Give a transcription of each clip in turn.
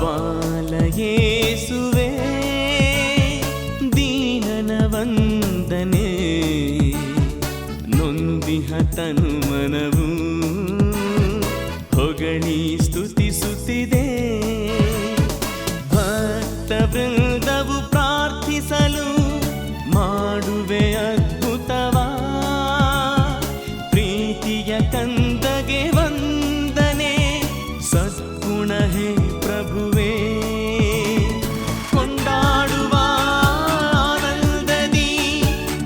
ಬಾಲಯೇಸುವೆ ದೀನನ ವಂದನೆ ನೊಂದಿಹ ತನು ಮನವು ಹೊಗಳಿ ಸ್ತುತಿಸುತ್ತಿದೆ. ಭಕ್ತ ವೃಂದವು ಪ್ರಾರ್ಥಿಸಲು ಮಾಡುವೆ ಅದ್ಭುತವಾ, ಪ್ರೀತಿಯ ಕಂದಗೆ ವಂದನೆ ಸದ್ಗುಣ ಹೇ ಪ್ರಭುವೇ. ಕೊಂಡಾಡುವ ಆನಂದದಿ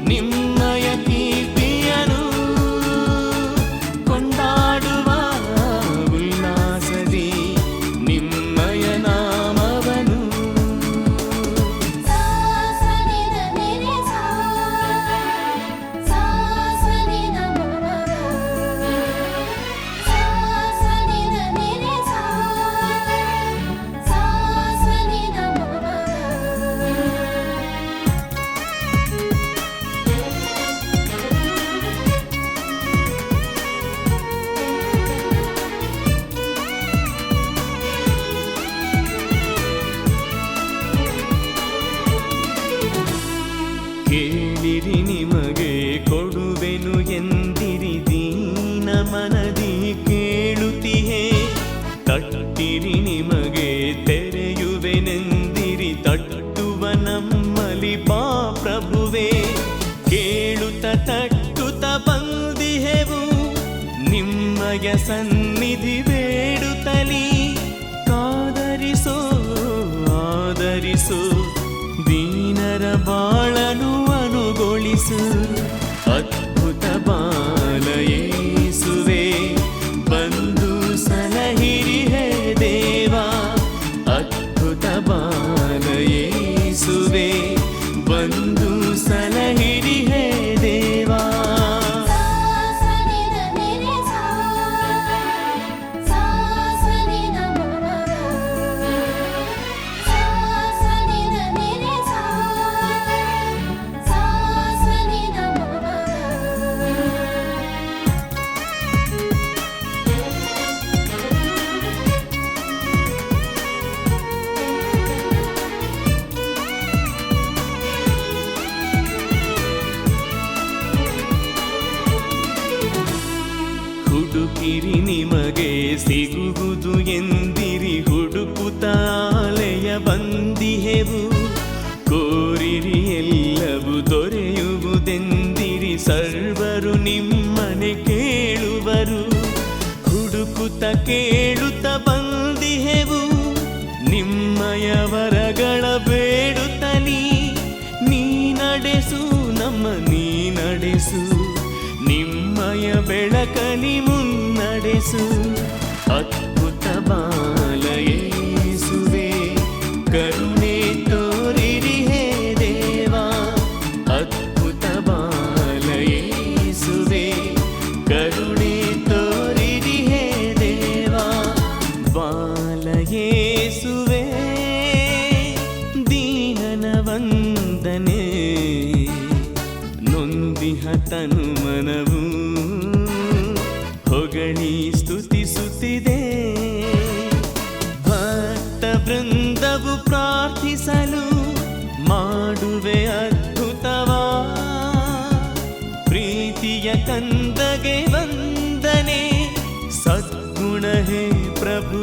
ನಿಮ್ಮಯ ಕೀರ್ತಿಯನು, ಕೊಂಡಾಡುವ ಉಲ್ಲಾಸದಿ ನಿಮ್ಮಯ ನಾಮವನು. ಕೇಳಿರಿ ನಿಮಗೆ ಕೊಡುವೆನು ಎಂದಿರಿ ದೀನ ಮನದಿ ಕೇಳುತ್ತಿಹೆ. ತಟ್ಟಿರಿ ನಿಮಗೆ ತೆರೆಯುವೆನೆಂದಿರಿ ತಟ್ಟುವ ನಮ್ಮಲಿ ಬಾ ಪ್ರಭುವೇ. ಕೇಳುತ್ತ ತಟ್ಟುತ್ತ ಬಂದಿಹೆವು ನಿಮ್ಮಯ ಸನ್ನಿಧಿ ಬೇಡುತ್ತಲಿ. ಕಾದರಿಸೋ ಆದರಿಸೋ ದೀನರ ಬಾಳನು ಅನುಗೊಳಿಸು. ಅದ್ಭುತ ಬಾಲಯೇಸುವೆ ಬಂದು ಸಲಹಿರಿ ಹೇ ದೇವಾ. ಅದ್ಭುತ ಬಾಲಯೇಸುವೆ ಬಂದು ಸಲಹಿರಿ ಹೇ ದೇವಾ. ಹುಡುಕಿರಿ ನಿಮಗೆ ಸಿಗುವುದು ಎಂದಿರಿ ಹುಡುಕುತ್ತ ಆಲಯ ಬಂದಿಹೆವು. ಕೋರಿರಿ ಎಲ್ಲವೂ ದೊರೆಯುವುದೆಂದಿರಿ ಸರ್ವರು ನಿಮ್ಮನೆ ಕೇಳುವರು. ಹುಡುಕುತ್ತ ಕೇಳುತ್ತ ಬಂದಿಹೆವು ನಿಮ್ಮಯ ವರಗಳ ಬೇಡುತ್ತಲಿ. ನೀ ನಡೆಸು ನಮ್ಮ ನೀ ನಡೆಸು ನಿಮ್ಮಯ ಬೆಳಕಲಿ ಮುನ್ನಡೆಸು. ಅದ್ಭುತ ಬಾಲಯೇಸುವೆ ಕರುಣೆ ತೋರಿರಿ ಹೇ ದೇವಾ. ಅದ್ಭುತ ಬಾಲಯೇಸುವೆ ಕರುಣೆ ತೋರಿರಿ ಹೇ ದೇವಾ. ಬಾಲಯೇಸುವೆ ದೀನನ ವಂದನೆ ನೊಂದಿಹ ತನು ಮನವು ಹೊಗಳಿ ಸ್ತುತಿಸುತ್ತಿದೆ. ಭಕ್ತ ವೃಂದವು ಪ್ರಾರ್ಥಿಸಲು ಮಾಡುವೆ ಅದ್ಭುತವಾ, ಪ್ರೀತಿಯ ಕಂದಗೆ ವಂದನೆ ಸದ್ಗುಣ ಹೇ ಪ್ರಭು.